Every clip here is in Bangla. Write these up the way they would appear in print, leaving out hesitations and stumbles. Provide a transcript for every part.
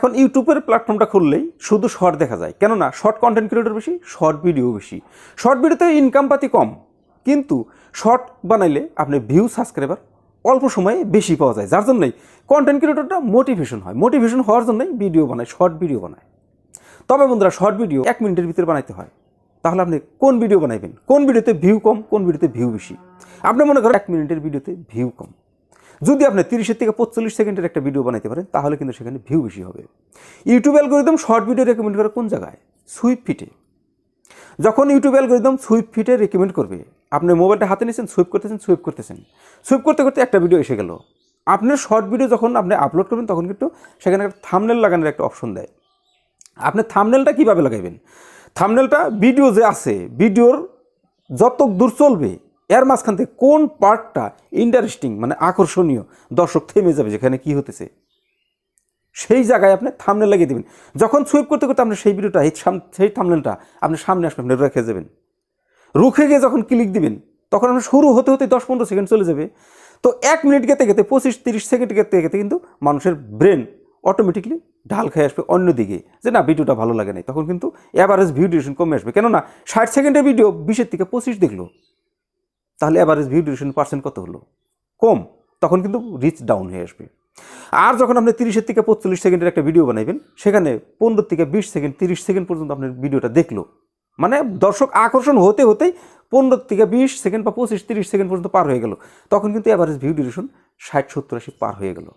এখন ইউটিউবের প্ল্যাটফর্মটা খুললেই শুধু শর্ট দেখা যায়, কেননা শর্ট কন্টেন্ট ক্রিয়েটর বেশি, শর্ট ভিডিও বেশি। শর্ট ভিডিওতে ইনকাম পাতি কম, কিন্তু শর্ট বানাইলে আপনি ভিউ সাবস্ক্রাইবার অল্প সময়ে বেশি পাওয়া যায়, যার জন্যই কন্টেন্ট ক্রিয়েটরটা মোটিভেশন হয়। মোটিভেশন হওয়ার জন্যই ভিডিও বানায়, শর্ট ভিডিও বানায়। তবে বন্ধুরা, শর্ট ভিডিও 1 মিনিটের ভিতরে বানাইতে হয়। তাহলে আপনি কোন ভিডিও বানাইবেন, কোন ভিডিওতে ভিউ কম, কোন ভিডিওতে ভিউ বেশি? আপনি মনে করেন 1 মিনিটের ভিডিওতে ভিউ কম, যদি আপনি 30 থেকে 45 সেকেন্ডের একটা ভিডিও বানাইতে পারেন, তাহলে কিন্তু সেখানে ভিউ বেশি হবে। YouTube algorithm short video recommend করে কোন জায়গায়? সুইপ ফিটে। যখন ইউটিউব অ্যালগরিদম সুইপ ফিটে রেকমেন্ড করবে, আপনি মোবাইলটা হাতে নিয়েছেন, সুইপ করতেছেন, সুইপ করতে করতে একটা ভিডিও এসে গেল। আপনার শর্ট ভিডিও যখন আপনি আপলোড করবেন, তখন কিন্তু সেখানে একটা থাম্বনেল লাগানোর একটা অপশন দেয়। আপনি থাম্বনেলটা কীভাবে লাগাইবেন? থাম্বনেলটা ভিডিও যে আছে, ভিডিওর যত দূর চলবে, এর মাঝখান থেকে কোন পার্টটা ইন্টারেস্টিং, মানে আকর্ষণীয়, দর্শক থেমে যাবে যেখানে কি হতেছে, সেই জায়গায় আপনি থাম্বনেল লাগিয়ে দেবেন। যখন সুইপ করতে করতে আপনি সেই ভিডিওটা, সেই থাম্বনেলটা আপনার সামনে আসবে, আপনি রেখে যাবেন। রুখে গিয়ে যখন ক্লিক দিবেন, তখন আপনার শুরু হতে হতে 10-15 সেকেন্ড চলে যাবে। তো 1 মিনিট গেতে গেতে 25-30 সেকেন্ড গেতে গেতে কিন্তু মানুষের ব্রেন অটোমেটিকলি ঢাল খেয়ে আসবে অন্যদিকে, যে না, ভিডিওটা ভালো লাগে নাই। তখন কিন্তু অ্যাভারেজ ভিউ ডিউরেশন কমে আসবে, কেননা 60 সেকেন্ডের ভিডিও 20 থেকে 25 দেখলো, তাহলে অ্যাভারেজ ভিউ ডিউরেশন পার্সেন্ট কত হলো? কম। তখন কিন্তু রিচ ডাউন হয়ে আসবে। আর যখন আপনি 30 থেকে 45 সেকেন্ডের একটা ভিডিও বানাইবেন, সেখানে 15 থেকে 20 সেকেন্ড, 30 সেকেন্ড পর্যন্ত আপনার ভিডিওটা দেখলো, মানে দর্শক আকর্ষণ হতে হতেই 15 থেকে 20 সেকেন্ড বা 25-30 সেকেন্ড পর্যন্ত পার হয়ে গেল, তখন কিন্তু অ্যাভারেজ ভিউ ডিউরেশন 60-70-80 পার হয়ে গেল।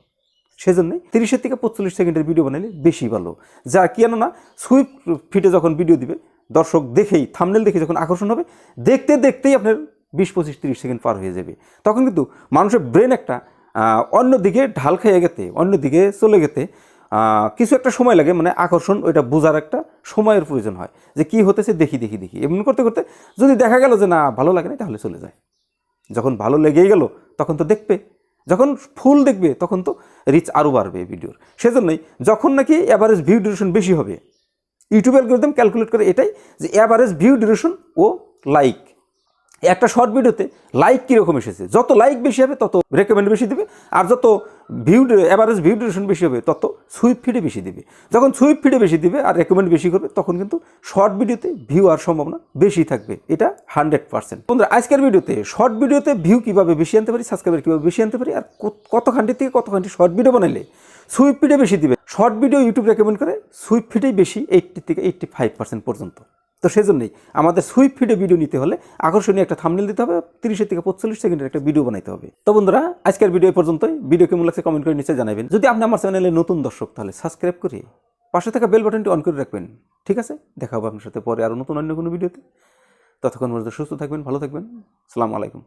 সেজন্যই 30 থেকে 45 সেকেন্ডের ভিডিও বানাইলে বেশি ভালো। যা কেননা সুইপ ফিটে যখন ভিডিও দিবে, দর্শক দেখেই, থাম্বনেল দেখে যখন আকর্ষণ হবে, দেখতে দেখতেই আপনার 20-25-30 সেকেন্ড পার হয়ে যাবে। তখন কিন্তু মানুষের ব্রেন একটা অন্যদিকে ঢাল খেয়ে গেতে, অন্যদিকে চলে গেতে কিছু একটা সময় লাগে, মানে আকর্ষণ ওইটা বোঝার একটা সময়ের প্রয়োজন হয়, যে কি হতেছে দেখি এমন করতে করতে যদি দেখা গেল যে না, ভালো লাগে না, তাহলে চলে যায়। যখন ভালো লেগেই গেল, তখন তো দেখবে, যখন ফুল দেখবে, তখন তো রিচ আরও বাড়বে ভিডিওর। সেজন্যই যখন নাকি অ্যাভারেজ ভিউ ডিউরেশন বেশি হবে, ইউটিউব অ্যালগরিদম ক্যালকুলেট করে এটাই, যে অ্যাভারেজ ভিউ ডিউরেশন ও লাইক। একটা শর্ট ভিডিওতে লাইক কীরকম এসেছে, যত লাইক বেশি হবে তত রেকমেন্ড বেশি দেবে, আর যত অ্যাভারেজ ভিউ ডিউরেশন বেশি হবে তত সুইপ ফিডে বেশি দিবে। যখন সুইপ ফিডে বেশি দিবে আর রেকমেন্ড বেশি করবে, তখন কিন্তু শর্ট ভিডিওতে ভিউ আর সম্ভাবনা বেশি থাকবে, এটা 100%। বন্ধুরা, আজকের ভিডিওতে শর্ট ভিডিওতে ভিউ কীভাবে বেশি আনতে পারি, সাবস্ক্রাইবার কীভাবে বেশি আনতে পারি, আর কতখানটি থেকে কতখানটি শর্ট ভিডিও বানাইলে সুইপ ফিডে বেশি দিবে। শর্ট ভিডিও ইউটিউব রেকমেন্ড করে সুইপ ফিডেই বেশি, 80 থেকে 85% পর্যন্ত। তো সেজন্যই আমাদের সুইপ ফিডে ভিডিও নিতে হলে আকর্ষণীয় একটা থাম্বনেল দিতে হবে, 30 থেকে 45 সেকেন্ডের একটা ভিডিও বানাইতে হবে। তো বন্ধুরা, আজকের ভিডিও পর্যন্তই। ভিডিও কেমন লাগছে কমেন্ট করে নিচে জানাবেন। যদি আপনি আমার চ্যানেলে নতুন দর্শক, তাহলে সাবস্ক্রাইব করে পাশে থাকা বেল বাটনটি অন করে রাখবেন। ঠিক আছে, দেখা হবে আপনার সাথে পরে আরও নতুন অন্য কোনো ভিডিওতে। ততক্ষণ পর্যন্ত সুস্থ থাকবেন, ভালো থাকবেন। আসসালামু আলাইকুম।